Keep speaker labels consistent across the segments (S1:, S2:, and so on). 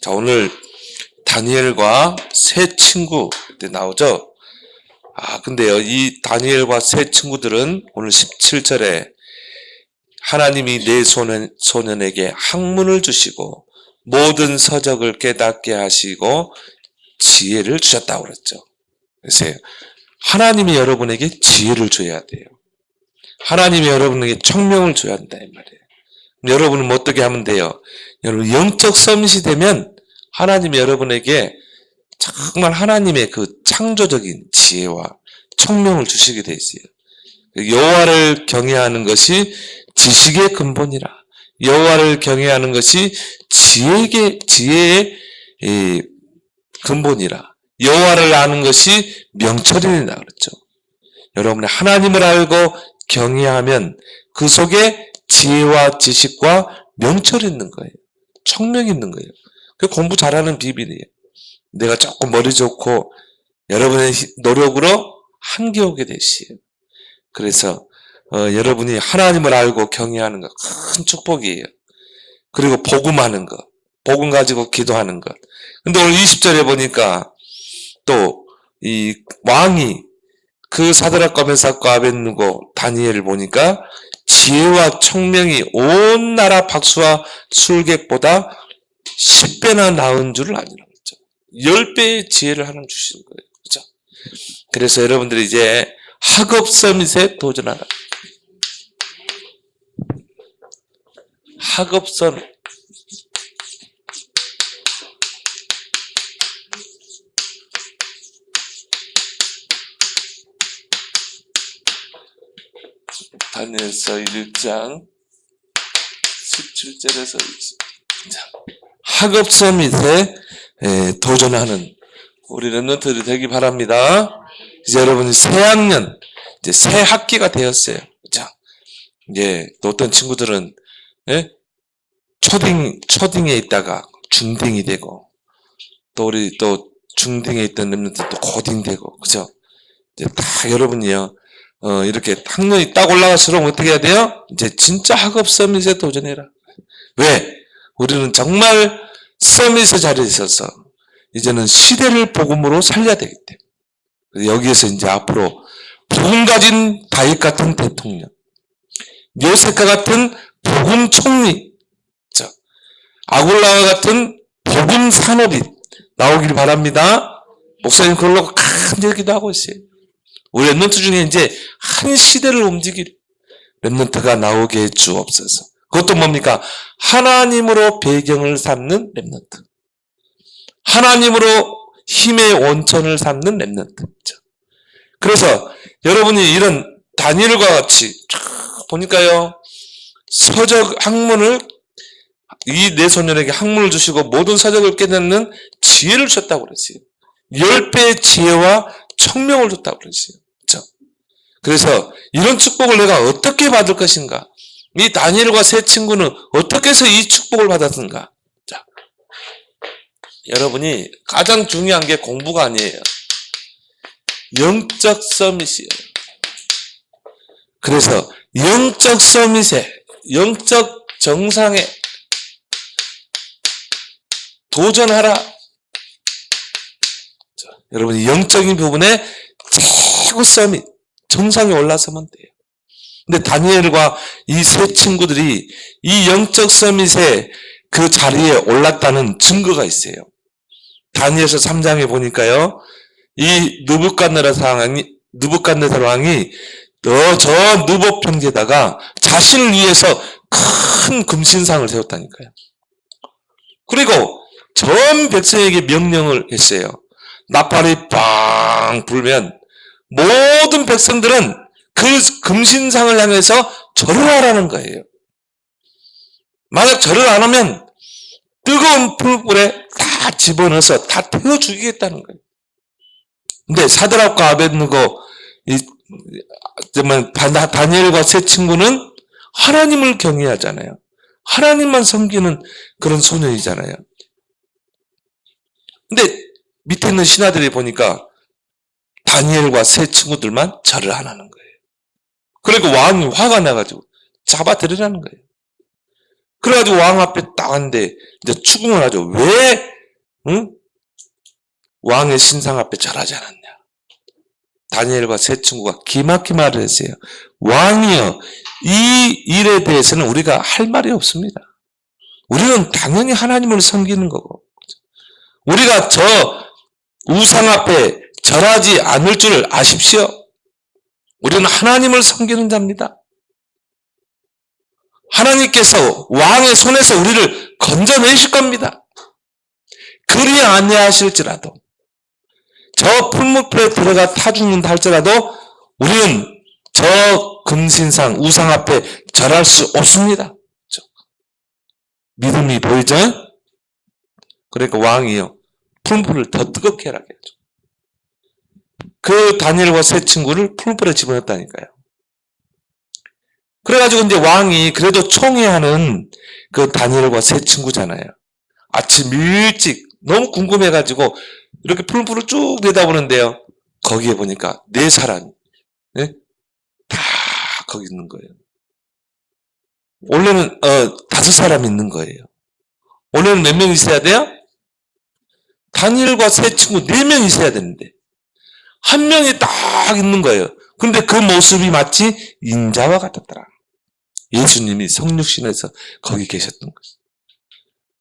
S1: 자, 오늘 다니엘과 세 친구 때 나오죠? 근데요, 이 다니엘과 세 친구들은 오늘 17절에 하나님이 네 소년에게 학문을 주시고 모든 서적을 깨닫게 하시고 지혜를 주셨다고 그랬죠. 그래서 하나님이 여러분에게 지혜를 줘야 돼요. 하나님이 여러분에게 청명을 줘야 한다 이 말이에요. 여러분은 어떻게 하면 돼요? 여러분 영적 서밋이 되면 하나님이 여러분에게 정말 하나님의 그 창조적인 지혜와 청명을 주시게 돼 있어요. 여호와를 경외하는 것이 지식의 근본이라. 여호와를 경외하는 것이 지혜의 근본이라. 여호와를 아는 것이 명철이라 그랬죠. 여러분이 하나님을 알고 경외하면 그 속에 지혜와 지식과 명철이 있는 거예요. 청명이 있는 거예요. 그 공부 잘하는 비밀이에요. 내가 조금 머리 좋고 여러분의 노력으로 한계오게 되시요. 그래서 여러분이 하나님을 알고 경외하는 것 큰 축복이에요. 그리고 복음하는 것, 복음 가지고 기도하는 것. 근데 오늘 20절에 보니까 또 이 왕이 그 사드락과 메삭과 아벳느고 다니엘을 보니까 지혜와 청명이 온 나라 박수와 술객보다 10배나 나은 줄을 아니라고 했죠. 10배의 지혜를 하나님 주시는 거예요. 그렇죠? 그래서 여러분들이 이제 학업 서밋에 도전하라. 학업 서밋. 다니엘서 1장 17절에서 20장. 학업 서밋에 도전하는 우리 랩런트들이 되기 바랍니다. 이제 여러분이 새 학년, 이제 새 학기가 되었어요. 자, 이제 또 어떤 친구들은 초딩에 있다가 중딩이 되고, 또 우리 또 중딩에 있던 랩런트 또 고딩 되고, 그죠? 이제 다 여러분이요. 이렇게 학년이 딱 올라갈수록 어떻게 해야 돼요? 이제 진짜 학업 서밋에 도전해라. 왜? 우리는 정말 서밋의 자리에 있어서 이제는 시대를 복음으로 살려야 되기 때문에 여기에서 이제 앞으로 복음 가진 다윗 같은 대통령, 요셉과 같은 복음 총리, 아굴라와 같은 복음 산업이 나오길 바랍니다. 목사님 그걸로 큰 얘기도 하고 있어요. 우리 랩런트 중에 이제 한 시대를 움직일 랩런트가 나오게 해 주옵소서. 그것도 뭡니까? 하나님으로 배경을 삼는 랩런트. 하나님으로 힘의 원천을 삼는 랩런트. 그래서 여러분이 이런 다니엘과 같이 보니까요. 서적 학문을 이 네 소년에게 학문을 주시고 모든 서적을 깨닫는 지혜를 주셨다고 그랬어요. 10배의 지혜와 청명을 줬다고 그랬어요. 그렇죠? 그래서 이런 축복을 내가 어떻게 받을 것인가? 이 다니엘과 세 친구는 어떻게 해서 이 축복을 받았는가? 자, 여러분이 가장 중요한 게 공부가 아니에요. 영적 서밋이에요. 그래서 영적 서밋에, 영적 정상에 도전하라. 자, 여러분이 영적인 부분에 최고 서밋, 정상에 올라서면 돼요. 근데 다니엘과 이 세 친구들이 이 영적 서밋에 그 자리에 올랐다는 증거가 있어요. 다니엘서 3장에 보니까요, 이 느부갓네살 왕이 저 느보 평지에다가 자신을 위해서 큰 금신상을 세웠다니까요. 그리고 전 백성에게 명령을 했어요. 나팔이 빵 불면 모든 백성들은 그 금신상을 향해서 절을 하라는 거예요. 만약 절을 안 하면 뜨거운 불불에 다 집어넣어서 다 태워 죽이겠다는 거예요. 근데 사드락과 아벳느고 다니엘과 세 친구는 하나님을 경외하잖아요. 하나님만 섬기는 그런 소년이잖아요. 근데 밑에 있는 신하들이 보니까 다니엘과 세 친구들만 절을 안 하는 거예요. 그리고 왕이 화가 나가지고 잡아들이라는 거예요. 그래가지고 왕 앞에 딱 왔는데 이제 추궁을 하죠. 왜 응? 왕의 신상 앞에 절하지 않았냐. 다니엘과 세 친구가 기막히 말을 했어요. 왕이여, 이 일에 대해서는 우리가 할 말이 없습니다. 우리는 당연히 하나님을 섬기는 거고, 우리가 저 우상 앞에 절하지 않을 줄 아십시오. 우리는 하나님을 섬기는 자입니다. 하나님께서 왕의 손에서 우리를 건져내실 겁니다. 그리 아니하실지라도, 저 풀무불에 들어가 타 죽는다 할지라도 우리는 저 금신상 우상 앞에 절할 수 없습니다. 믿음이 보이죠? 그러니까 왕이요, 풀무불을 더 뜨겁게 하라고 하죠. 그 다니엘과 세 친구를 풀무불에 집어넣었다니까요. 그래가지고 이제 왕이 그래도 총애하는 그 다니엘과 세 친구잖아요. 아침 일찍 너무 궁금해가지고 이렇게 풀무불을 쭉 내다보는데요. 거기에 보니까 네 사람, 네? 다 거기 있는 거예요. 원래는 5사람 있는 거예요. 원래는 몇 명 있어야 돼요? 다니엘과 세 친구 4명 있어야 되는데 한 명이 딱 있는 거예요. 근데 그 모습이 마치 인자와 같았더라. 예수님이 성육신에서 거기 계셨던 거죠.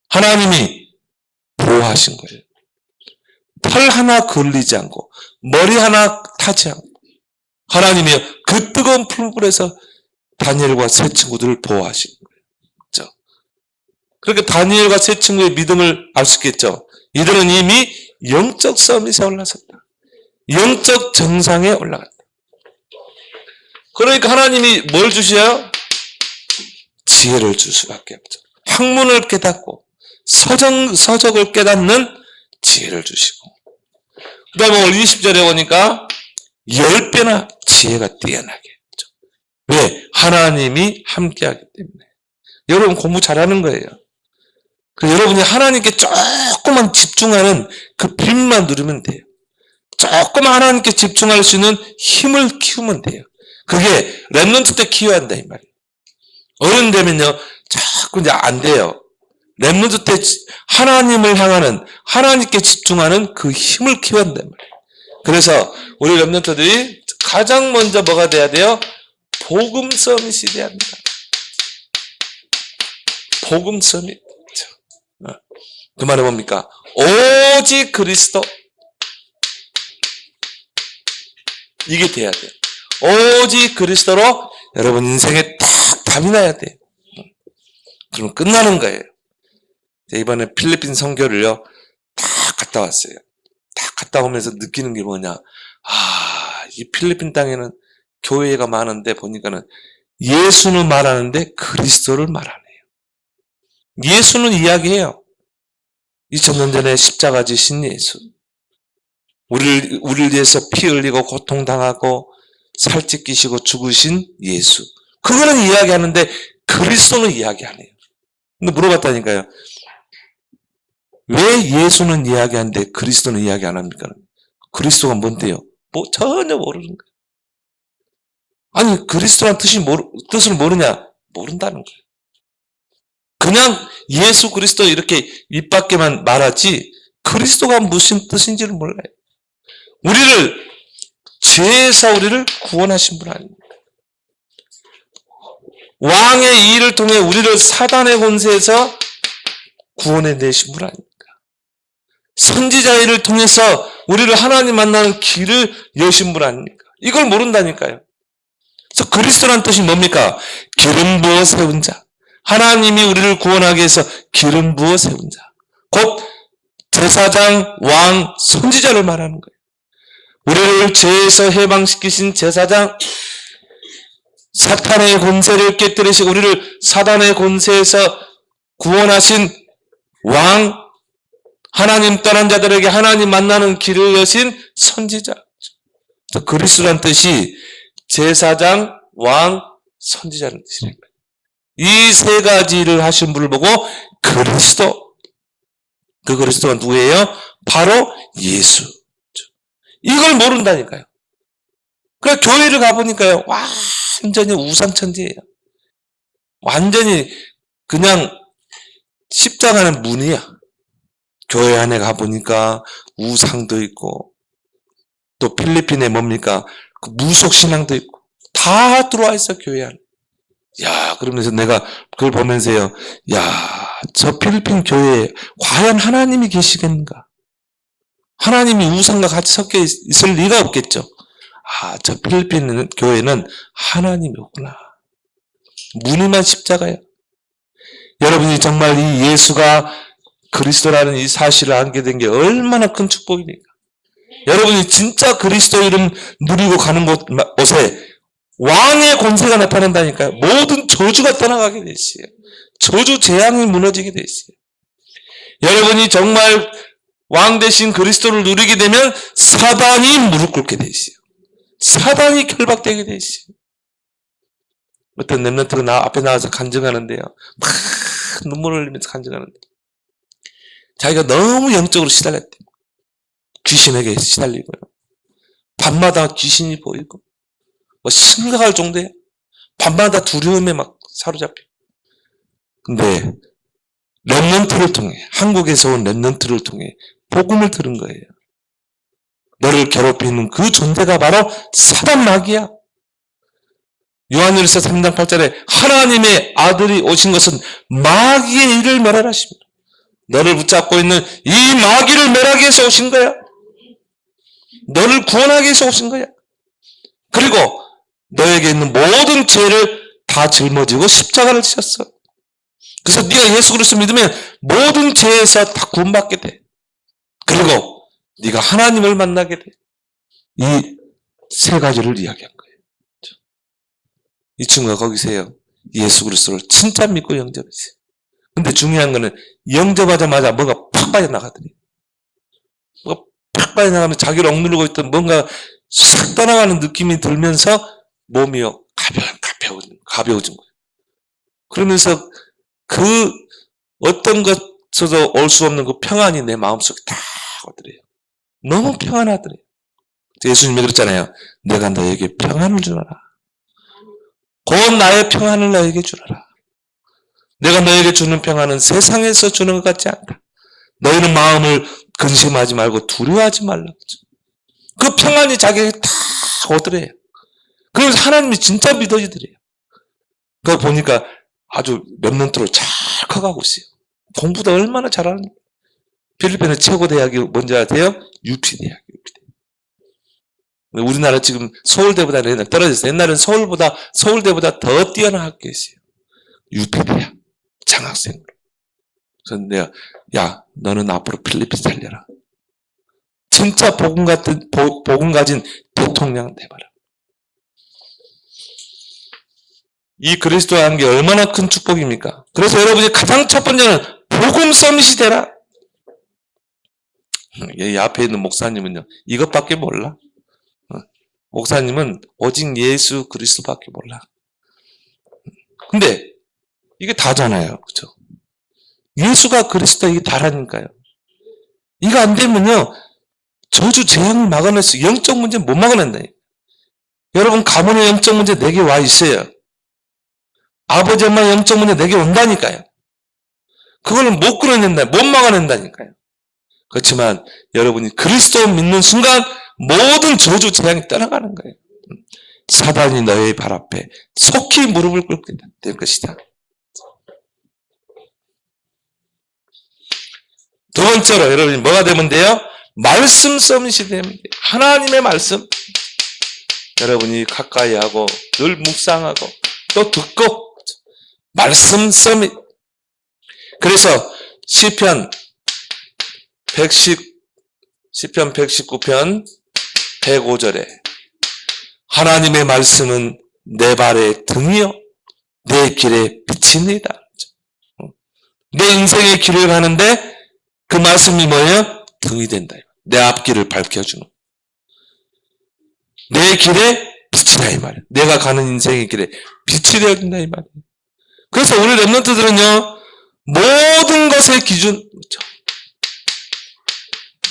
S1: 하나님이 보호하신 거예요. 털 하나 걸리지 않고 머리 하나 타지 않고 하나님이 그 뜨거운 풀불에서 다니엘과 세 친구들을 보호하신 거예요. 그렇죠? 그러니까 다니엘과 세 친구의 믿음을 알 수 있겠죠. 이들은 이미 영적 서밋에 올라섰다. 영적 정상에 올라갔다. 그러니까 하나님이 뭘 주셔요? 지혜를 줄 수밖에 없죠. 학문을 깨닫고 서적을 깨닫는 지혜를 주시고, 그 다음에 오늘 20절에 보니까 10배나 지혜가 뛰어나게 했죠. 왜? 하나님이 함께하기 때문에. 여러분 공부 잘하는 거예요. 여러분이 하나님께 조금만 집중하는 그 빛만 누르면 돼요. 조금만 하나님께 집중할 수 있는 힘을 키우면 돼요. 그게 렘넌트 때 키워야 한다 이 말이에요. 어른 되면요 자꾸 이제 안 돼요. 렘넌트 때 하나님을 향하는, 하나님께 집중하는 그 힘을 키워야 한단 말이에요. 그래서 우리 렘넌트들이 가장 먼저 뭐가 돼야 돼요? 복음 서밋이 돼야 합니다. 복음 서밋. 그 말은 뭡니까? 오직 그리스도. 이게 돼야 돼요. 오직 그리스도로 여러분 인생에 딱 답이 나야 돼요. 그러면 끝나는 거예요. 이번에 필리핀 선교를요, 딱 갔다 왔어요. 딱 갔다 오면서 느끼는 게 뭐냐. 이 필리핀 땅에는 교회가 많은데 보니까는 예수는 말하는데 그리스도를 말 안 해요. 예수는 이야기해요. 2000년 전에 십자가 지신 예수. 우리를 위해서 피 흘리고 고통당하고 살찌끼시고 죽으신 예수. 그거는 이야기하는데 그리스도는 이야기 안 해요. 근데 물어봤다니까요. 왜 예수는 이야기하는데 그리스도는 이야기 안 합니까? 그리스도가 뭔데요? 전혀 모르는 거예요. 아니, 그리스도란 뜻을 모르냐? 모른다는 거예요. 그냥 예수 그리스도 이렇게 입 밖에만 말하지 그리스도가 무슨 뜻인지를 몰라요. 우리를 죄에서 우리를 구원하신 분 아닙니까? 왕의 이 일을 통해 우리를 사단의 권세에서 구원해 내신 분 아닙니까? 선지자의 일을 통해서 우리를 하나님 만나는 길을 여신 분 아닙니까? 이걸 모른다니까요. 그래서 그리스도란 뜻이 뭡니까? 기름 부어 세운 자. 하나님이 우리를 구원하기 위해서 기름 부어 세운 자. 곧 제사장, 왕, 선지자를 말하는 거예요. 우리를 죄에서 해방시키신 제사장, 사탄의 권세를 깨뜨리시고 우리를 사단의 권세에서 구원하신 왕, 하나님 떠난 자들에게 하나님 만나는 길을 여신 선지자. 그리스도란 뜻이 제사장, 왕, 선지자라는 뜻이에요. 이 세 가지를 하신 분을 보고 그리스도. 그 그리스도가 누구예요? 바로 예수. 이걸 모른다니까요. 그래서 교회를 가보니까요, 완전히 우상천지예요. 완전히 그냥 십자가는 문이야. 교회 안에 가보니까 우상도 있고, 또 필리핀에 뭡니까? 그 무속신앙도 있고, 다 들어와 있어, 교회 안에. 야, 그러면서 내가 그걸 보면서요, 야, 저 필리핀 교회에 과연 하나님이 계시겠는가? 하나님이 우상과 같이 섞여 있을 리가 없겠죠. 아, 저 필리핀 교회는 하나님이 없구나. 무늬만 십자가야. 여러분이 정말 이 예수가 그리스도라는 이 사실을 알게 된 게 얼마나 큰 축복입니까? 여러분이 진짜 그리스도 이름 누리고 가는 곳에 왕의 권세가 나타난다니까요. 모든 저주가 떠나가게 돼 있어요. 저주 재앙이 무너지게 돼 있어요. 여러분이 정말 왕 대신 그리스도를 누리게 되면 사단이 무릎 꿇게 돼 있어요. 사단이 결박되게 돼 있어요. 어떤 렘넌트가 앞에 나와서 간증하는데요. 막 눈물을 흘리면서 간증하는데 자기가 너무 영적으로 시달렸대. 귀신에게 시달리고요. 밤마다 귀신이 보이고 뭐 심각할 정도에 밤마다 두려움에 막 사로잡혀. 근데 렘넌트를 통해, 한국에서 온 렘넌트를 통해 복음을 들은 거예요. 너를 괴롭히는 그 존재가 바로 사단 마귀야. 요한일서 3장 8절에 하나님의 아들이 오신 것은 마귀의 일을 멸하라십니다. 너를 붙잡고 있는 이 마귀를 멸하기 위해서 오신 거야. 너를 구원하기 위해서 오신 거야. 그리고 너에게 있는 모든 죄를 다 짊어지고 십자가를 지셨어. 그래서 네가 예수 그리스도 믿으면 모든 죄에서 다 구원받게 돼. 그리고 네가 하나님을 만나게 돼. 이 세 가지를 이야기한 거예요. 이 친구가 거기서요. 예수 그리스도를 진짜 믿고 영접했어요. 근데 중요한 거는 영접하자마자 뭐가 팍 빠져나가더니 뭐가 팍 빠져나가면 자기를 억누르고 있던 뭔가 싹 떠나가는 느낌이 들면서 몸이요. 가벼워진 거예요. 그러면서 그 어떤 것에서도 올 수 없는 그 평안이 내 마음속에 다 오더래요. 너무 평안하더래요. 예수님이 그랬잖아요. 내가 너에게 평안을 주노라. 곧 나의 평안을 너에게 주노라. 내가 너에게 주는 평안은 세상에서 주는 것 같지 않다. 너희는 마음을 근심하지 말고 두려워하지 말라. 그 평안이 자기에게 다 오더래요. 그래서 하나님이 진짜 믿어지더래요. 그거 보니까 아주 렘넌트로 잘 커가고 있어요. 공부도 얼마나 잘하는 거예요. 필리핀의 최고 대학이 뭔지 아세요? UP 대학. 우리나라 지금 서울대보다 옛날 떨어졌어요. 옛날엔 서울대보다 더 뛰어난 학교였어요. UP 대학. 장학생으로. 그래서 내가, 야, 너는 앞으로 필리핀 살려라. 진짜 복음 가진 대통령 돼봐라. 이 그리스도와 한 게 얼마나 큰 축복입니까? 그래서 여러분이 가장 첫 번째는 복음 서밋이 되라. 이 앞에 있는 목사님은요, 이것밖에 몰라. 목사님은 오직 예수 그리스도밖에 몰라. 근데 이게 다잖아요. 그죠? 예수가 그리스도 이게 다라니까요. 이거 안 되면요, 저주 재앙을 막아낼 수, 영적 문제 못 막아낸다. 여러분, 가문의 영적 문제 내게 와 있어요. 아버지, 엄마 영적 문제 내게 온다니까요. 그거는 못 끌어낸다, 못 막아낸다니까요. 그렇지만 여러분이 그리스도 믿는 순간 모든 저주 재앙이 떠나가는 거예요. 사단이 너의 발 앞에 속히 무릎을 꿇게 될 것이다. 두 번째로 여러분이 뭐가 되면 돼요? 말씀 서밋이 되면 돼요. 하나님의 말씀. 여러분이 가까이 하고 늘 묵상하고 또 듣고 말씀 서밋. 그래서 시편 119편 105절에 하나님의 말씀은 내 발의 등이요 내 길의 빛입니다. 내 인생의 길을 가는데 그 말씀이 뭐예요? 등이 된다. 내 앞길을 밝혀주는. 내 길에 빛이다 이 말이에요. 내가 가는 인생의 길에 빛이 되어준다 이 말이에요. 그래서 우리 렘넌트들은요, 모든 것의 기준,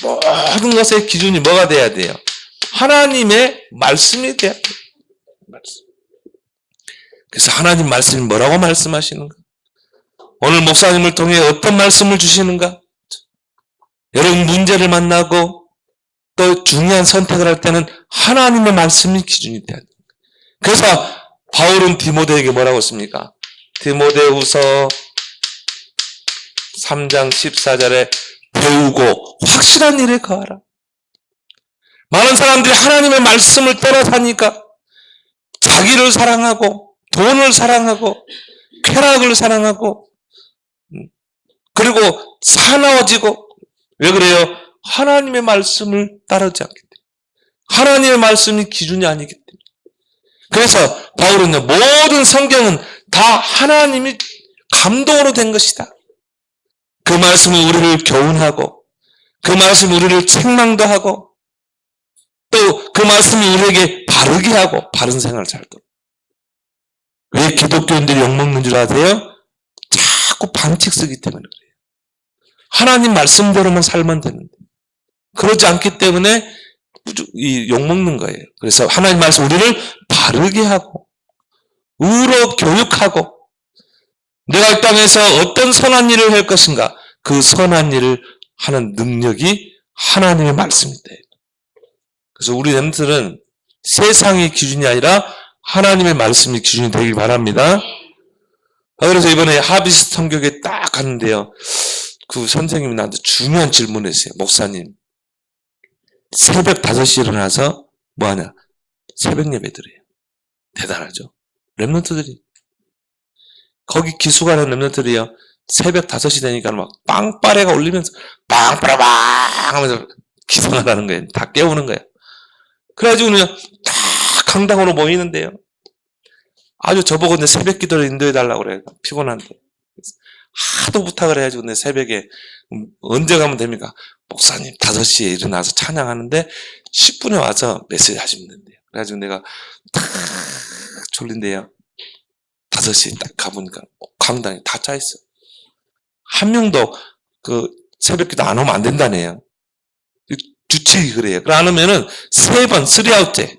S1: 모든 것의 기준이 뭐가 돼야 돼요? 하나님의 말씀이 돼야 돼요. 말씀. 그래서 하나님 말씀이 뭐라고 말씀하시는가? 오늘 목사님을 통해 어떤 말씀을 주시는가? 여러분 문제를 만나고 또 중요한 선택을 할 때는 하나님의 말씀이 기준이 돼야 됩니다. 그래서 바울은 디모데에게 뭐라고 했습니까? 디모데후서 3장 14절에 배우고 확실한 일에 거하라. 많은 사람들이 하나님의 말씀을 떠나 사니까 자기를 사랑하고 돈을 사랑하고 쾌락을 사랑하고 그리고 사나워지고 왜 그래요? 하나님의 말씀을 따르지 않기 때문에. 하나님의 말씀이 기준이 아니기 때문에. 그래서 바울은요, 모든 성경은 다 하나님이 감동으로 된 것이다. 그 말씀이 우리를 교훈하고 그 말씀이 우리를 책망도 하고 또 그 말씀이 우리에게 바르게 하고 바른 생활을 살도록. 왜 기독교인들이 욕먹는 줄 아세요? 자꾸 반칙 쓰기 때문에 그래요. 하나님 말씀대로만 살면 되는데 그러지 않기 때문에 욕먹는 거예요. 그래서 하나님 말씀 우리를 바르게 하고 의로 교육하고 내가 이 땅에서 어떤 선한 일을 할 것인가 그 선한 일을 하는 능력이 하나님의 말씀이다. 그래서 우리 렘넌트는 세상의 기준이 아니라 하나님의 말씀이 기준이 되길 바랍니다. 그래서 이번에 하비스트 성교에 딱 갔는데요. 그 선생님이 나한테 중요한 질문을 했어요. 목사님, 새벽 5시에 일어나서 뭐하냐? 새벽 예배 드려요. 대단하죠? 렘넌트들이. 거기 기수가는 렘넌트들이요. 새벽 5시 되니까 막 빵빠레가 울리면서 빵빠라빵 하면서 기상을 하는 거예요. 다 깨우는 거예요. 그래가지고 그냥 다 강당으로 모이는데요. 아주 저보고 내 새벽 기도를 인도해달라고 그래요. 피곤한데. 하도 부탁을 해가지고 내 새벽에 언제 가면 됩니까? 목사님 5시에 일어나서 찬양하는데 10분에 와서 메시지 하시면 된대요. 그래가지고 내가 탁 졸린데요. 5시에 딱 가보니까 강당이 다 차있어. 한 명도 그 새벽 기도 안 오면 안 된다네요. 규칙이 그래요. 안 오면은 3번, 3아웃째.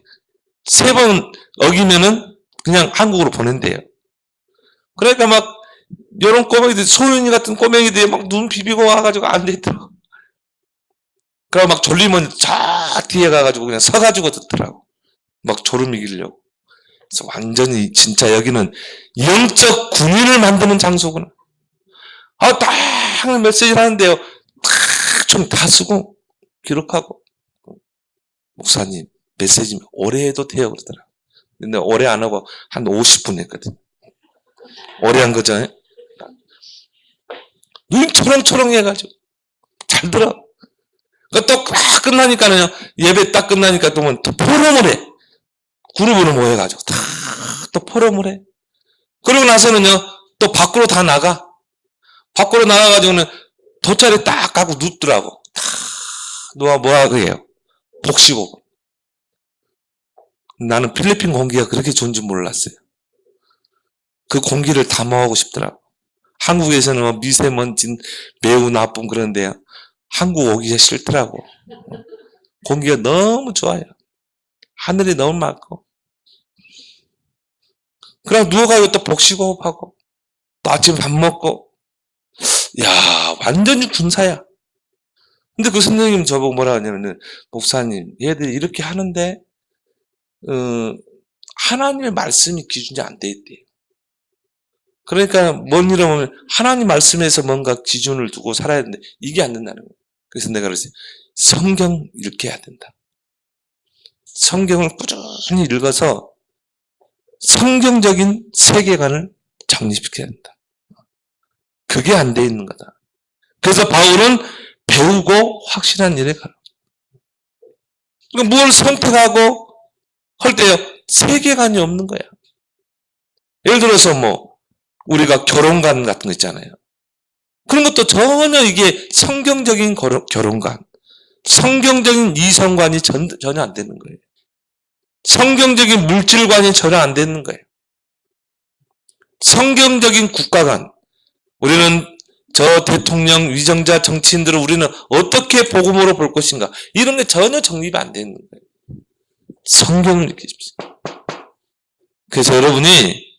S1: 3번 어기면은 그냥 한국으로 보낸대요. 그러니까 막, 요런 꼬맹이들, 소윤이 같은 꼬맹이들이 막 눈 비비고 와가지고 앉아있더라고. 그러고 막 졸리면 저 뒤에 가가지고 그냥 서가지고 듣더라고. 막 졸음 이기려고. 그래서 완전히 진짜 여기는 영적 군인을 만드는 장소구나. 딱 메시지를 하는데요. 좀 다 쓰고, 기록하고. 목사님, 메시지 오래 해도 돼요. 그러더라. 근데 오래 안 하고 한 50분 했거든. 오래 한 거죠. 눈이 초롱초롱 해가지고. 잘 들어. 또 딱 끝나니까는요, 예배 딱 끝나니까 또 포럼을 해. 그룹으로 모여가지고 또 포럼을 해. 그러고 나서는요, 또 밖으로 다 나가. 밖으로 나가가지고는 돗자리 딱 가고 눕더라고. 탁 누워 뭐하고 해요? 복식호흡. 나는 필리핀 공기가 그렇게 좋은 줄 몰랐어요. 그 공기를 담아오고 싶더라고. 한국에서는 미세먼지 매우 나쁜 그런데요. 한국 오기가 싫더라고. 공기가 너무 좋아요. 하늘이 너무 맑고. 그럼 누워가지고 또 복식호흡하고 또 아침에 밥 먹고. 야, 완전히 군사야. 근데 그 선생님 저보고 뭐라 하냐면은, 목사님, 얘들이 이렇게 하는데, 하나님의 말씀이 기준이 안 돼 있대요. 그러니까 뭔 일이면 하나님 말씀에서 뭔가 기준을 두고 살아야 되는데, 이게 안 된다는 거예요. 그래서 내가 그랬어요. 성경 읽게 해야 된다. 성경을 꾸준히 읽어서 성경적인 세계관을 정립시켜야 된다. 그게 안 돼 있는 거다. 그래서 바울은 배우고 확실한 일에 가라. 그러니까 뭘 선택하고 할 때요, 세계관이 없는 거야. 예를 들어서 우리가 결혼관 같은 거 있잖아요. 그런 것도 전혀 이게 성경적인 결혼관, 성경적인 이성관이 전혀 안 되는 거예요. 성경적인 물질관이 전혀 안 되는 거예요. 성경적인 국가관, 우리는 저 대통령, 위정자, 정치인들을 우리는 어떻게 복음으로 볼 것인가, 이런 게 전혀 정립이 안 되는 거예요. 성경을 읽으십시오. 그래서 여러분이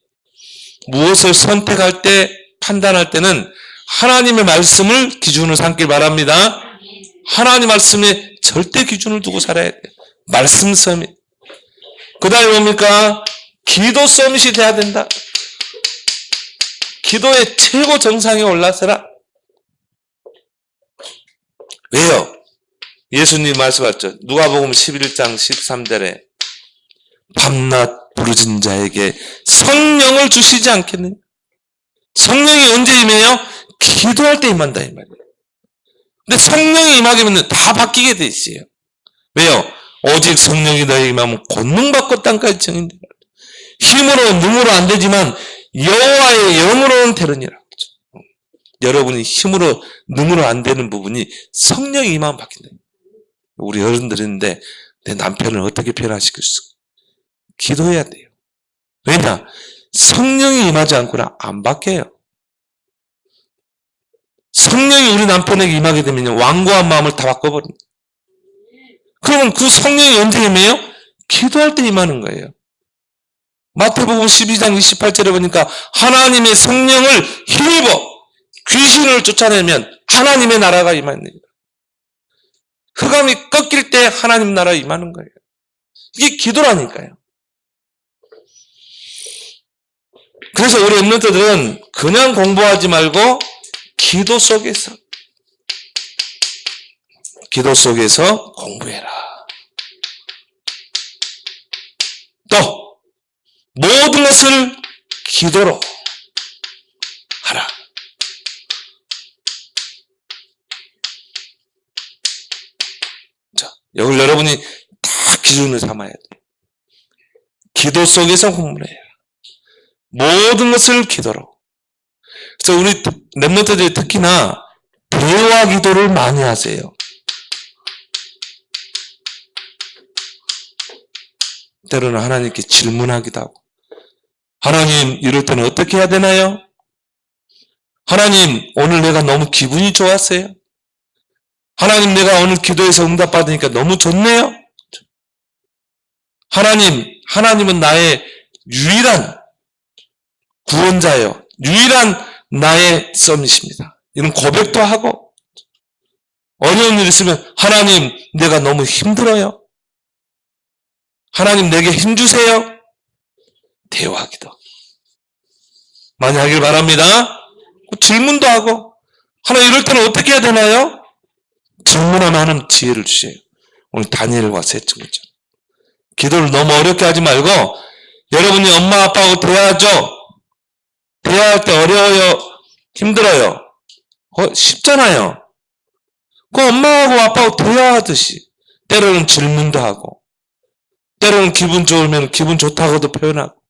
S1: 무엇을 선택할 때 판단할 때는 하나님의 말씀을 기준으로 삼길 바랍니다. 하나님 말씀에 절대 기준을 두고 살아야 돼요. 말씀 서밋. 그 다음에 뭡니까? 기도 서밋이 돼야 된다. 기도의 최고 정상에 올라서라. 왜요? 예수님 말씀하셨죠. 누가복음 11장 13절에 밤낮 부르짖는 자에게 성령을 주시지 않겠느냐. 성령이 언제 임해요? 기도할 때 임한다 이 말이에요. 근데 성령이 임하게 되면 다 바뀌게 돼 있어요. 왜요? 오직 성령이 너에게 임하면 권능받고 땅까지 증인되라. 힘으로 능으로 안 되지만 여호와의 영으로는 되느니라. 여러분이 힘으로 능으로 안 되는 부분이 성령이 임하면 바뀐다. 우리 어른들인데 내 남편을 어떻게 변화시킬 수 있을까? 기도해야 돼요. 왜냐? 성령이 임하지 않고는 안 바뀌어요. 성령이 우리 남편에게 임하게 되면 완고한 마음을 다 바꿔버립니다. 그러면 그 성령이 언제 임해요? 기도할 때 임하는 거예요. 마태복음 12장 28절에 보니까 하나님의 성령을 힘입어 귀신을 쫓아내면 하나님의 나라가 임합니다. 흑암이 꺾일 때 하나님 나라가 임하는 거예요. 이게 기도라니까요. 그래서 우리 엠넌트들은 그냥 공부하지 말고 기도 속에서 공부해라. 또 모든 것을 기도로 하라. 자, 이걸 여러분이 다 기준으로 삼아야 돼요. 기도 속에서 공부를 해라. 모든 것을 기도로. 그래서 우리 렘넌트들이 특히나 대화 기도를 많이 하세요. 때로는 하나님께 질문하기도 하고, 하나님 이럴 때는 어떻게 해야 되나요? 하나님 오늘 내가 너무 기분이 좋았어요. 하나님 내가 오늘 기도해서 응답받으니까 너무 좋네요. 하나님은 나의 유일한 구원자예요. 유일한 나의 썸이십니다. 이런 고백도 하고, 어려운 일 있으면 하나님 내가 너무 힘들어요. 하나님 내게 힘주세요. 대화기도 많이 하길 바랍니다. 질문도 하고, 하나님 이럴 때는 어떻게 해야 되나요? 질문하면 하나님 지혜를 주세요. 오늘 다니엘과 셋째 거죠. 기도를 너무 어렵게 하지 말고 여러분이 엄마 아빠하고 대화하죠. 대화할 때 어려워요? 힘들어요? 쉽잖아요. 그 엄마하고 아빠하고 대화하듯이 때로는 질문도 하고, 때로는 기분 좋으면 기분 좋다고도 표현하고,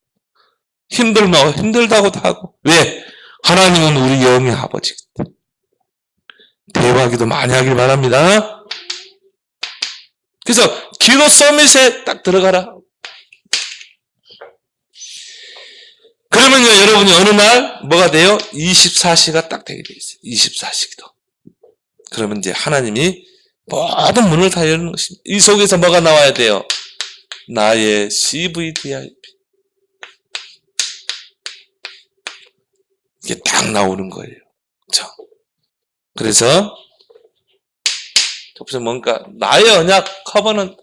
S1: 힘들면 힘들다고도 하고. 왜? 하나님은 우리 영의 아버지기 때문에. 대화기도 많이 하길 바랍니다. 그래서 기도 서밋에 딱 들어가라. 그러면요, 여러분이 어느 날 뭐가 돼요? 24시가 딱 되게 돼 있어요. 24시 기도. 그러면 이제 하나님이 모든 문을 다 여는 것입니다. 이 속에서 뭐가 나와야 돼요? 나의 CVDIP. 이게 딱 나오는 거예요. 그렇죠? 그래서 접수 뭔가 나의 언약 커버넌트.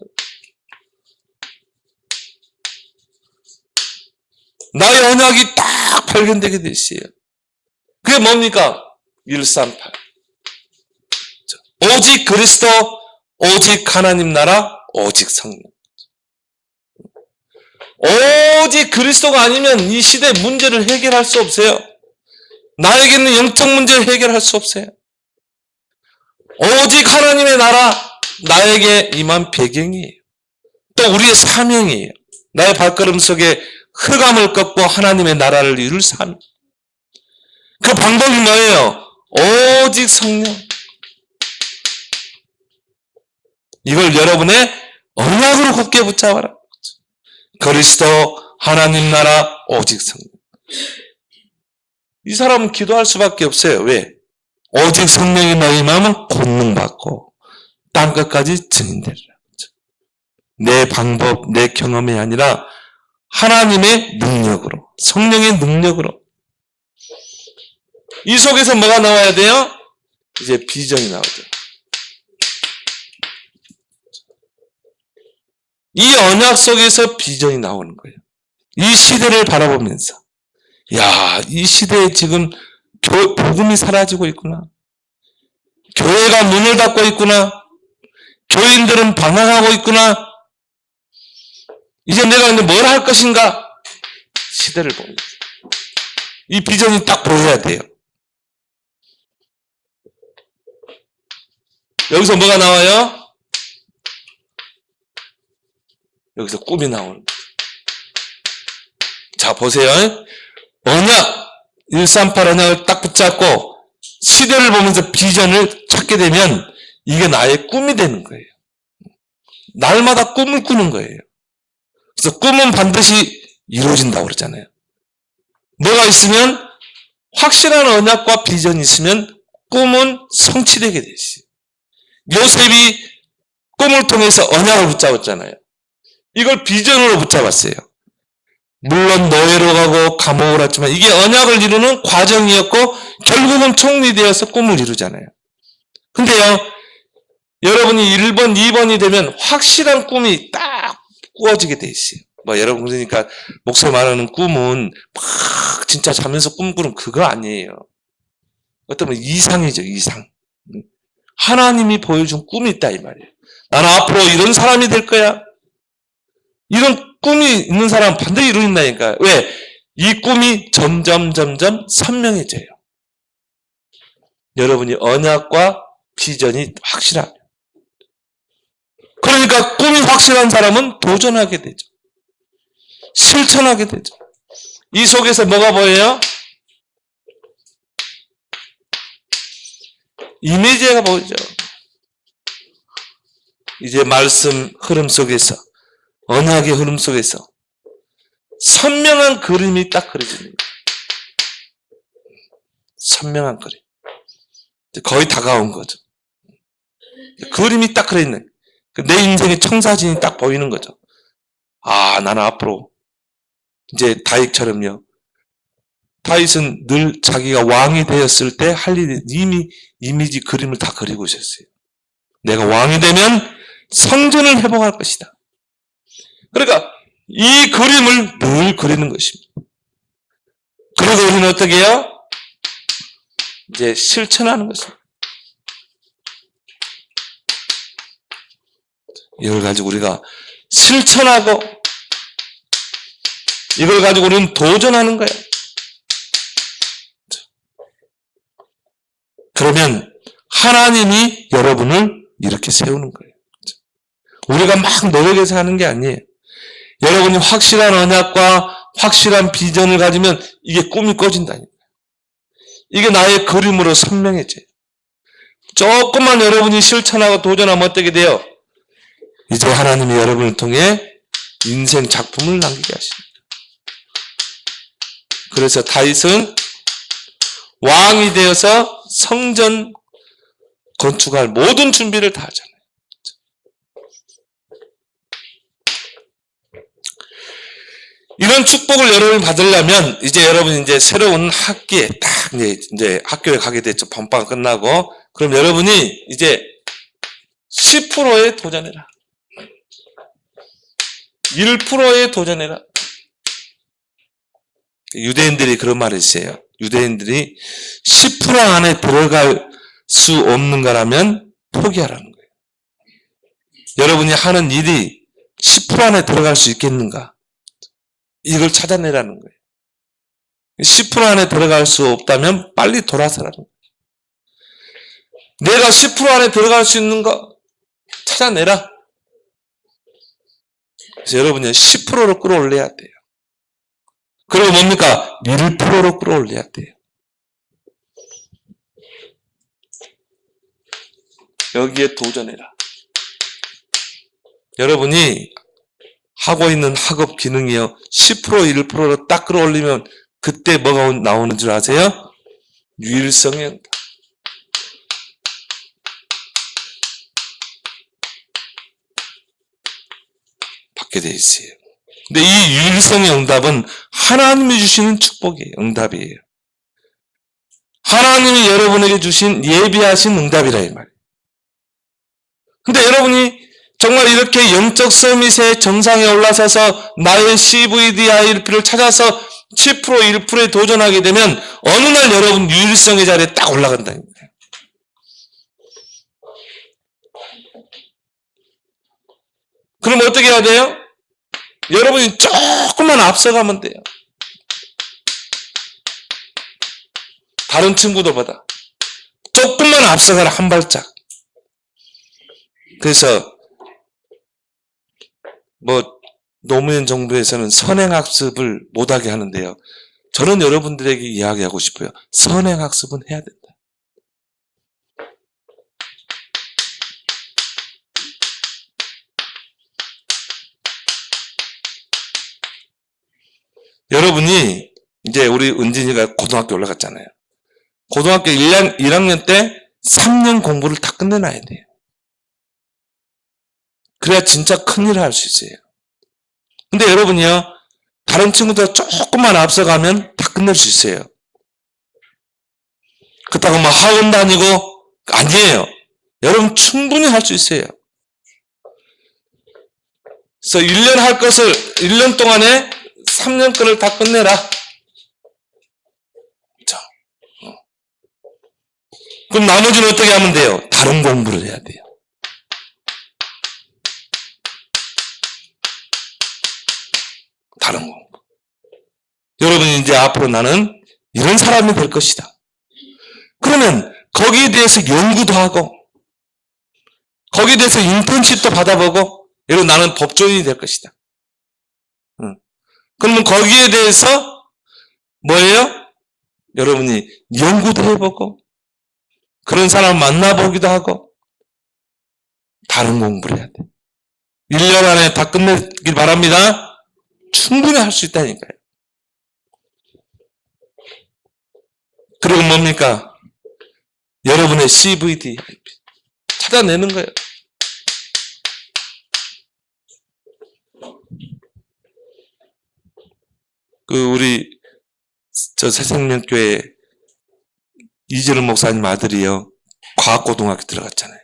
S1: 나의 언약이 딱 발견되게 돼 있어요. 그게 뭡니까? 138. 오직 그리스도, 오직 하나님 나라, 오직 성령. 오직 그리스도가 아니면 이 시대 문제를 해결할 수 없어요. 나에게 있는 영적 문제를 해결할 수 없어요. 오직 하나님의 나라, 나에게 임한 배경이에요. 또 우리의 사명이에요. 나의 발걸음 속에 흑암을 꺾고 하나님의 나라를 이룰 삶. 그 방법이 뭐예요? 오직 성령. 이걸 여러분의 언약으로 굳게 붙잡아라. 그리스도, 하나님 나라, 오직 성령. 이 사람은 기도할 수밖에 없어요. 왜? 오직 성령이 너희 마음은 권능받고 땅끝까지 증인되리라. 내 방법, 내 경험이 아니라 하나님의 능력으로, 성령의 능력으로. 이 속에서 뭐가 나와야 돼요? 이제 비전이 나오죠. 이 언약 속에서 비전이 나오는 거예요. 이 시대를 바라보면서, 야, 이 시대에 지금 복음이 사라지고 있구나. 교회가 문을 닫고 있구나. 교인들은 방황하고 있구나. 이제 내가 뭘 할 것인가? 시대를 보면서. 이 비전이 딱 보여야 돼요. 여기서 뭐가 나와요? 여기서 꿈이 나오는 거예요. 자, 보세요. 언약, 138 언약을 딱 붙잡고 시대를 보면서 비전을 찾게 되면 이게 나의 꿈이 되는 거예요. 날마다 꿈을 꾸는 거예요. 그래서 꿈은 반드시 이루어진다고 그러잖아요. 뭐가 있으면, 확실한 언약과 비전이 있으면 꿈은 성취되게 돼 있어요. 요셉이 꿈을 통해서 언약을 붙잡았잖아요. 이걸 비전으로 붙잡았어요. 물론 노예로 가고 감옥을 왔지만 이게 언약을 이루는 과정이었고 결국은 총리되어서 꿈을 이루잖아요. 근데요, 여러분이 1번, 2번이 되면 확실한 꿈이 딱 꾸어지게 돼 있어요. 뭐 여러분 그러니까 목사 말하는 꿈은 막 진짜 자면서 꿈꾸는 그거 아니에요. 어떤 이상이죠, 이상. 하나님이 보여준 꿈이 있다 이 말이에요. 나는 앞으로 이런 사람이 될 거야. 이런 꿈이 있는 사람은 반드시 이루어진다니까. 왜? 이 꿈이 점점 선명해져요. 여러분이 언약과 비전이 확실하면. 그러니까 꿈이 확실한 사람은 도전하게 되죠. 실천하게 되죠. 이 속에서 뭐가 보여요? 이미지가 보이죠. 이제 말씀 흐름 속에서, 언약의 흐름 속에서 선명한 그림이 딱 그려지는 거예요. 선명한 그림. 거의 다가온 거죠. 그림이 딱 그려있는, 내 인생의 청사진이 딱 보이는 거죠. 아, 나는 앞으로 이제 다윗처럼요. 다윗은 늘 자기가 왕이 되었을 때 할 일이 이미 이미지 그림을 다 그리고 있었어요. 내가 왕이 되면 성전을 회복할 것이다. 그러니까 이 그림을 늘 그리는 것입니다. 그리고 우리는 어떻게 해요? 이제 실천하는 것입니다. 이걸 가지고 우리가 실천하고 이걸 가지고 우리는 도전하는 거예요. 그러면 하나님이 여러분을 이렇게 세우는 거예요. 우리가 막 노력해서 하는 게 아니에요. 여러분이 확실한 언약과 확실한 비전을 가지면 이게 꿈이 꿔진다니까요. 이게 나의 그림으로 선명해져요. 조금만 여러분이 실천하고 도전하면 어떻게 돼요? 이제 하나님이 여러분을 통해 인생 작품을 남기게 하십니다. 그래서 다윗은 왕이 되어서 성전 건축할 모든 준비를 다 하잖아요. 이런 축복을 여러분이 받으려면 이제 여러분이 이제 새로운 학기에 딱 이제 학교에 가게 됐죠. 본방 끝나고. 그럼 여러분이 이제 10%에 도전해라. 1%에 도전해라. 유대인들이 그런 말을 했어요. 유대인들이 10% 안에 들어갈 수 없는 거라면 포기하라는 거예요. 여러분이 하는 일이 10% 안에 들어갈 수 있겠는가? 이걸 찾아내라는 거예요. 10% 안에 들어갈 수 없다면 빨리 돌아서라는 거예요. 내가 10% 안에 들어갈 수 있는 거 찾아내라. 그래서 여러분이 10%로 끌어올려야 돼요. 그리고 뭡니까? 1%로 끌어올려야 돼요. 여기에 도전해라. 여러분이 하고 있는 학업 기능이요. 10%, 1%로 딱 끌어올리면 그때 뭐가 나오는 줄 아세요? 유일성의 응답. 받게 돼 있어요. 근데 이 유일성의 응답은 하나님이 주시는 축복이에요. 응답이에요. 하나님이 여러분에게 주신 예비하신 응답이라 이 말이에요. 근데 여러분이 정말 이렇게 영적 서밋의 정상에 올라서서 나의 CVDIP를 찾아서 10% 1%에 도전하게 되면 어느 날 여러분 유일성의 자리에 딱 올라간다는 거예요. 그럼 어떻게 해야 돼요? 여러분이 조금만 앞서가면 돼요. 다른 친구들보다 조금만 앞서가라, 한 발짝. 그래서 노무현 정부에서는 선행학습을 못하게 하는데요. 저는 여러분들에게 이야기하고 싶어요. 선행학습은 해야 된다. 여러분이 이제 우리 은진이가 고등학교 올라갔잖아요. 고등학교 1학년 때 3년 공부를 다 끝내놔야 돼요. 그래야 진짜 큰일을 할 수 있어요. 근데 여러분이요, 다른 친구들 조금만 앞서가면 다 끝낼 수 있어요. 그렇다고 막 학원 다니고, 아니에요. 여러분 충분히 할 수 있어요. 그래서 1년 할 것을 1년 동안에 3년 거를 다 끝내라. 자, 그럼 나머지는 어떻게 하면 돼요? 다른 공부를 해야 돼요. 다른 공부. 여러분이 이제 앞으로 나는 이런 사람이 될 것이다. 그러면 거기에 대해서 연구도 하고, 거기에 대해서 인턴십도 받아보고, 여러분 나는 법조인이 될 것이다. 그러면 거기에 대해서 뭐예요? 여러분이 연구도 해보고, 그런 사람 만나보기도 하고, 다른 공부를 해야 돼. 1년 안에 다 끝내길 바랍니다. 충분히 할 수 있다니까요. 그리고 뭡니까? 여러분의 CVD 찾아내는 거예요. 우리 새생명교회 이재름 목사님 아들이요, 과학고등학교 들어갔잖아요.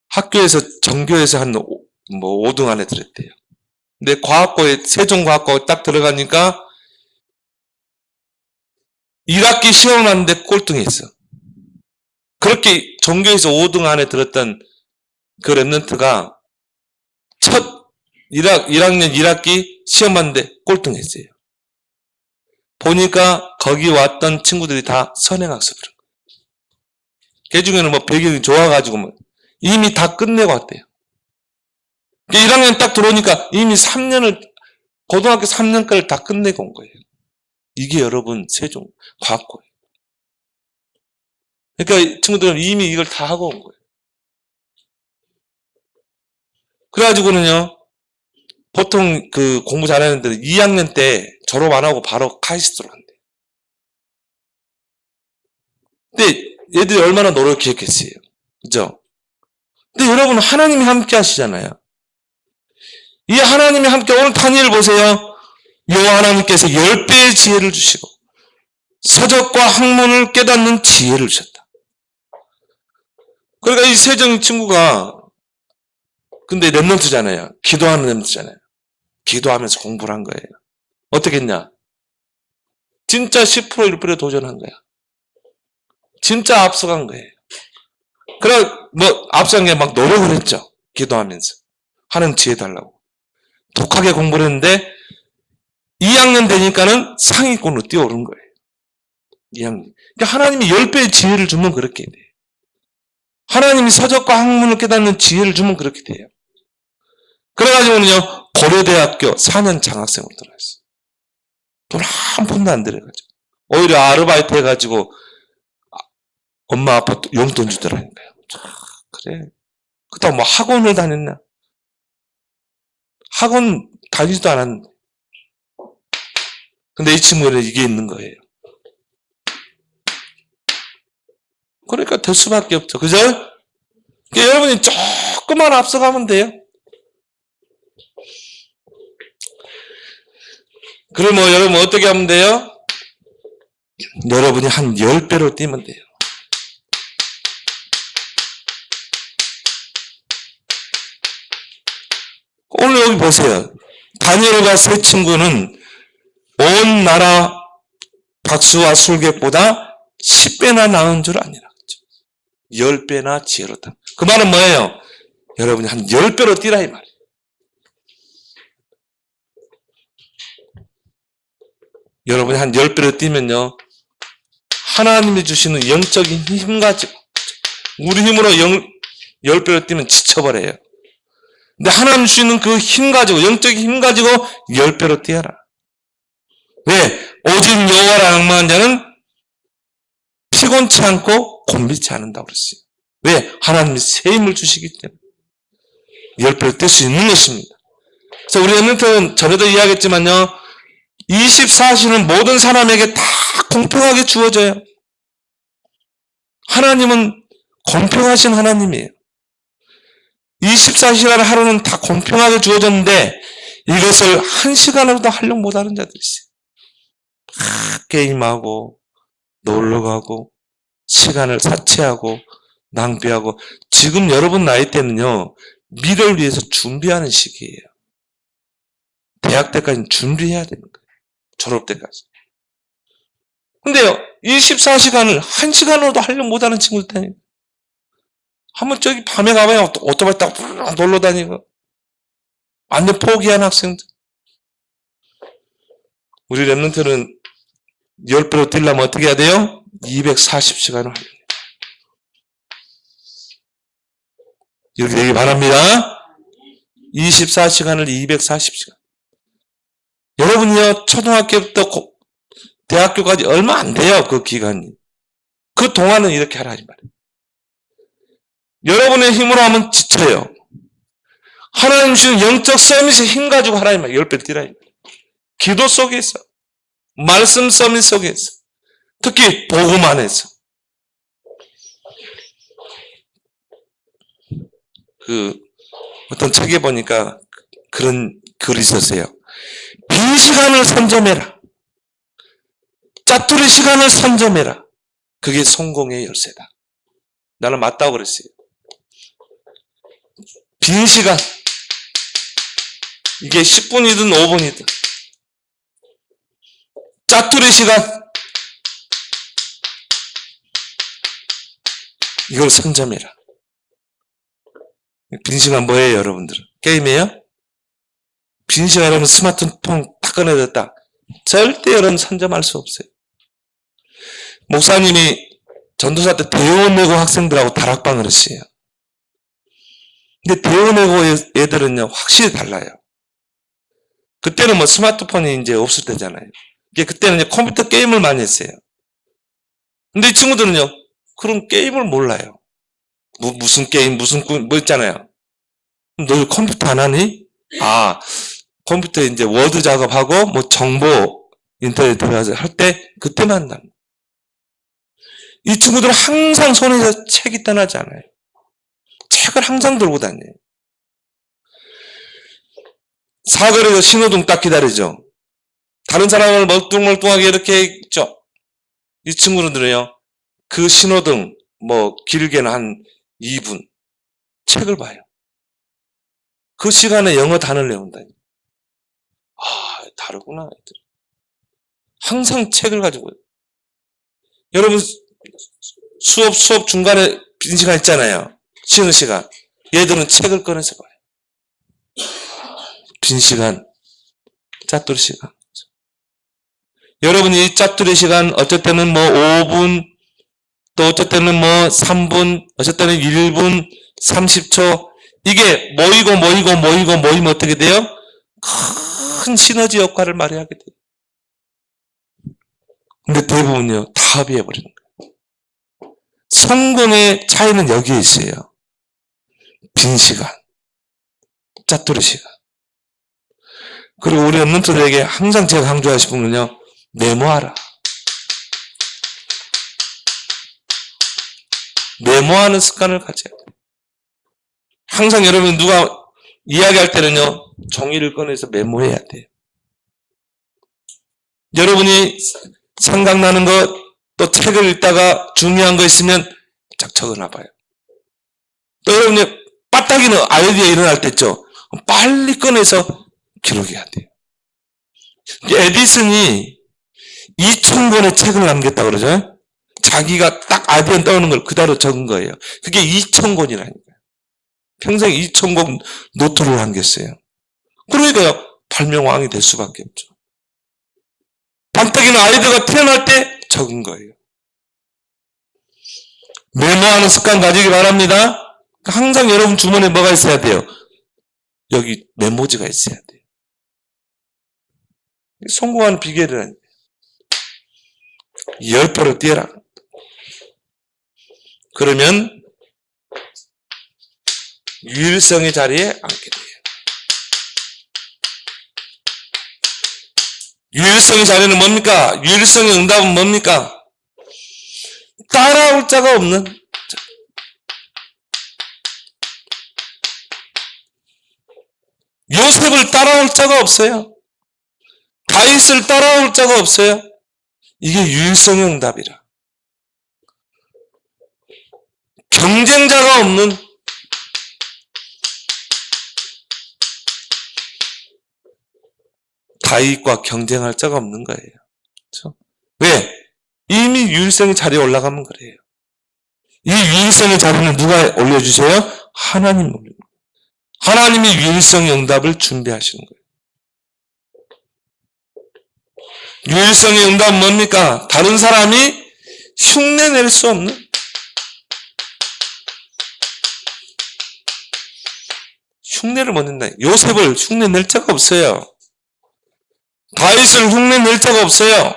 S1: 학교에서 전교에서 한 5등 안에 들었대요. 근데 과학고에 세종과학고에 딱 들어가니까 1학기 시험 왔는데 꼴등했어. 그렇게 전교에서 5등 안에 들었던 그 랩런트가 첫 1학년 1학기 시험 봤는데 꼴등했어요. 보니까 거기 왔던 친구들이 다 선행학습을 한 거예요. 걔 중에는 배경이 좋아가지고 이미 다 끝내고 왔대요. 1학년 딱 들어오니까 이미 고등학교 3년까지 다 끝내고 온 거예요. 이게 여러분 세종 과학고예요. 그러니까 친구들은 이미 이걸 다 하고 온 거예요. 그래가지고는요, 보통 공부 잘하는 애들은 2학년 때 졸업 안 하고 바로 카이스트로 한대요. 근데 얘들이 얼마나 노력했겠어요. 그죠? 근데 여러분 하나님이 함께 하시잖아요. 이 하나님이 함께, 오늘 다니엘 보세요. 여호와 하나님께서 10배의 지혜를 주시고 서적과 학문을 깨닫는 지혜를 주셨다. 그러니까 이 세정 친구가, 근데 랩런트잖아요. 기도하는 랩런트잖아요. 기도하면서 공부를 한 거예요. 어떻게 했냐? 진짜 10% 1% 도전한 거야. 진짜 앞서간 거예요. 그래, 앞서간 게 막 노력을 했죠. 기도하면서. 하나님 지혜 달라고. 독하게 공부를 했는데, 2학년 되니까는 상위권으로 뛰어오른 거예요. 2학년. 그러니까 하나님이 10배의 지혜를 주면 그렇게 돼요. 하나님이 서적과 학문을 깨닫는 지혜를 주면 그렇게 돼요. 그래가지고는요, 고려대학교 4년 장학생으로 들어갔어요. 돈 한 푼도 안 들여가지고. 오히려 아르바이트 해가지고, 엄마 아빠 용돈 주더라니까요. 그래. 그렇다고 학원을 다녔나? 학원 다니지도 않았는데. 근데 이 친구는 이게 있는 거예요. 그러니까 될 수밖에 없죠. 그죠? 그러니까 여러분이 조금만 앞서가면 돼요. 그럼 여러분 어떻게 하면 돼요? 여러분이 한 10배로 뛰면 돼요. 오늘 여기 보세요. 다니엘과 세 친구는 온 나라 박수와 술객보다 10배나 나은 줄 아니라. 10배나 지혜롭다. 그 말은 뭐예요? 여러분이 한 10배로 뛰라 이 말이에요. 여러분이 한 10배로 뛰면요. 하나님이 주시는 영적인 힘 가지고 우리 힘으로 10배로 뛰면 지쳐버려요. 근데 하나님 주시는 그 힘 가지고 영적인 힘 가지고 10배로 뛰어라. 왜? 오직 여호와를 앙망한 자는 피곤치 않고 곤비치 않는다고 그랬어요. 왜? 하나님이 새 힘을 주시기 때문에 10배로 뛸 수 있는 것입니다. 그래서 우리 엠넌트는 전에도 이야기했지만요. 24시는 모든 사람에게 다 공평하게 주어져요. 하나님은 공평하신 하나님이에요. 24시라는 하루는 다 공평하게 주어졌는데 이것을 1시간으로도 하려고 못하는 자들이 있어요. 게임하고 놀러가고 시간을 사치하고 낭비하고 지금 여러분 나이 때는요. 미래를 위해서 준비하는 시기예요. 대학 때까지는 준비해야 되는 거예요. 졸업 때까지. 근데요. 24시간을 1시간으로도 하려고 못하는 친구들 다니고 한번 저기 밤에 가봐야 오토바이 타고 놀러 다니고 완전 포기한 학생들. 우리 랩런트는 10배로 뛰려면 어떻게 해야 돼요? 240시간을 하려고. 이렇게 되기 바랍니다. 24시간을 240시간. 여러분이요, 초등학교부터 대학교까지 얼마 안 돼요, 그 기간이. 그 동안은 이렇게 하라, 이 말이에요. 여러분의 힘으로 하면 지쳐요. 하나님 주신 영적 서밋의 힘 가지고 하라, 이 말이에요. 10배 뛰라, 이 말이에요. 기도 속에서, 말씀 서밋 속에서, 특히 복음 안에서. 어떤 책에 보니까 그런 글이 있었어요. 빈 시간을 선점해라. 짜투리 시간을 선점해라. 그게 성공의 열쇠다. 나는 맞다고 그랬어요. 빈 시간. 이게 10분이든 5분이든. 짜투리 시간. 이걸 선점해라. 빈 시간 뭐예요, 여러분들은? 게임이에요? 빈 시간 여러분 스마트폰 딱 꺼내졌다. 절대 여러분 선점할 수 없어요. 목사님이 전도사 때 대원외고 학생들하고 다락방을 했어요. 근데 대원외고 애들은요, 확실히 달라요. 그때는 뭐 스마트폰이 이제 없을 때잖아요. 그때는 이제 컴퓨터 게임을 많이 했어요. 근데 이 친구들은요, 그런 게임을 몰라요. 무슨 게임, 뭐 있잖아요. 너 컴퓨터 안 하니? 아, 컴퓨터에 이제 워드 작업하고, 뭐 정보 인터넷 들어가서 할 때, 그때만 한다. 이 친구들은 항상 손에서 책이 떠나지 않아요. 책을 항상 들고 다녀요. 사거리에서 신호등 딱 기다리죠. 다른 사람을 멀뚱멀뚱하게 이렇게 있죠. 이 친구들은요, 그 신호등, 뭐, 길게는 한 2분, 책을 봐요. 그 시간에 영어 단어를 외운다. 아, 다르구나. 항상 책을 가지고. 여러분, 수업 중간에 빈 시간 있잖아요. 쉬는 시간. 얘들은 책을 꺼내서 봐요. 빈 시간, 짜투리 시간. 여러분이 이 짜투리 시간, 어쩔 때는 뭐 5분, 또 어쩔 때는 뭐 3분, 어쩔 때는 1분, 30초. 이게 모이면 어떻게 돼요? 큰 시너지 역할을 발휘하게 돼요. 근데 대부분요, 다 합의해버리는 거예요. 성공의 차이는 여기에 있어요. 빈 시간, 짜투리 시간. 그리고 우리 엠넌트들에게 항상 제가 강조하고 싶은 건요, 메모하라. 메모하는 습관을 가져야 돼요. 항상 여러분 누가 이야기할 때는요, 종이를 꺼내서 메모해야 돼요. 여러분이 생각나는 것, 또 책을 읽다가 중요한 거 있으면 쫙 적어놔봐요. 또 여러분이 빠딱이는 아이디어 일어날 때 있죠. 빨리 꺼내서 기록해야 돼요. 에디슨이 2,000권의 책을 남겼다고 그러죠. 자기가 딱 아이디어 떠오는 걸 그대로 적은 거예요. 그게 2,000권이라니까요. 평생 2,000권 노트를 남겼어요. 그러니까 발명왕이 될 수밖에 없죠. 반짝이는 아이디어가 태어날 때 적은 거예요. 메모하는 습관 가지기 바랍니다. 항상 여러분 주머니에 뭐가 있어야 돼요? 여기 메모지가 있어야 돼요. 성공하는 비결은 10배로 뛰어라. 그러면 유일성의 자리에 앉게 돼요. 유일성의 자리는 뭡니까? 유일성의 응답은 뭡니까? 따라올 자가 없는 자. 요셉을 따라올 자가 없어요. 다윗을 따라올 자가 없어요. 이게 유일성의 응답이라. 경쟁자가 없는 다윗과 경쟁할 자가 없는 거예요. 그렇죠? 왜? 이미 유일성의 자리에 올라가면 그래요. 이 유일성의 자리는 누가 올려주세요? 하나님 올려주세요. 하나님이 유일성의 응답을 준비하시는 거예요. 유일성의 응답은 뭡니까? 다른 사람이 흉내낼 수 없는 흉내를 못 낸다. 요셉을 흉내낼 자가 없어요. 다윗을 흉내낼 자가 없어요.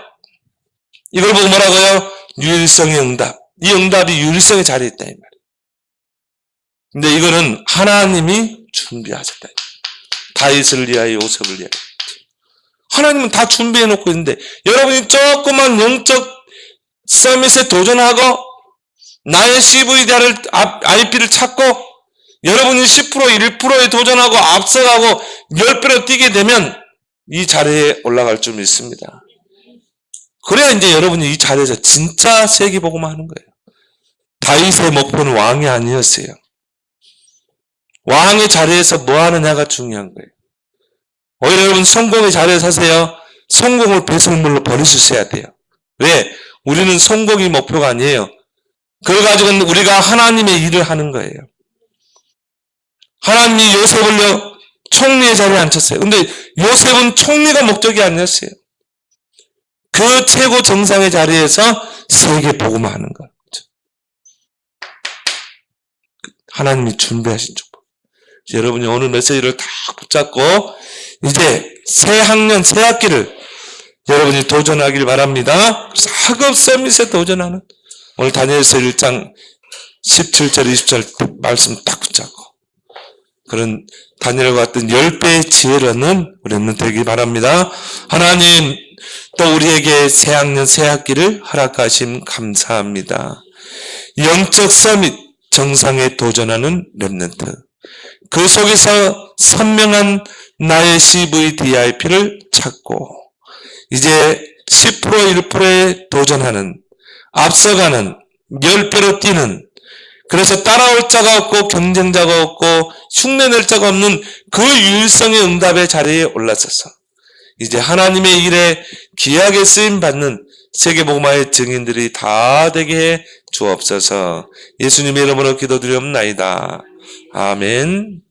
S1: 이걸 보고 뭐라고요? 유일성의 응답. 이 응답이 유일성의 자리에 있다 이 말이에요. 근데 이거는 하나님이 준비하셨다. 다윗을 위하여 요셉을 위하여. 하나님은 다 준비해 놓고 있는데 여러분이 조그만 영적 서밋에 도전하고 나의 CVD를 IP를 찾고 여러분이 10% 1%에 도전하고 앞서가고 10배로 뛰게 되면 이 자리에 올라갈 줄 믿습니다. 그래야 이제 여러분이 이 자리에서 진짜 세계복음을 하는 거예요. 다윗의 목표는 왕이 아니었어요. 왕의 자리에서 뭐 하느냐가 중요한 거예요. 오히려 여러분 성공의 자리에 서세요. 성공을 배설물로 버릴 수 있어야 돼요. 왜? 우리는 성공이 목표가 아니에요. 그걸 가지고는 우리가 하나님의 일을 하는 거예요. 하나님이 요셉을요 총리의 자리에 앉혔어요. 근데 요셉은 총리가 목적이 아니었어요. 그 최고 정상의 자리에서 세계 복음을 하는 거예요. 하나님이 준비하신 쪽. 여러분이 오늘 메시지를 다 붙잡고 이제 새 학년, 새 학기를 여러분이 도전하길 바랍니다. 그래서 학업 서밋에 도전하는 오늘 다니엘서 1장 17절, 20절 말씀 딱 붙잡고 그런 다니엘과 같은 10배의 지혜로는 우리는 되기 바랍니다. 하나님 또 우리에게 새 학년, 새 학기를 허락하심 감사합니다. 영적 서밋 정상에 도전하는 렘넌트. 그 속에서 선명한 나의 CVDIP를 찾고 이제 10% 1%에 도전하는 앞서가는 10배로 뛰는 그래서 따라올 자가 없고 경쟁자가 없고 흉내낼 자가 없는 그 유일성의 응답의 자리에 올라서서 이제 하나님의 일에 귀하게 쓰임받는 세계복음화의 증인들이 다 되게 해 주옵소서. 예수님의 이름으로 기도드리옵나이다. 아멘.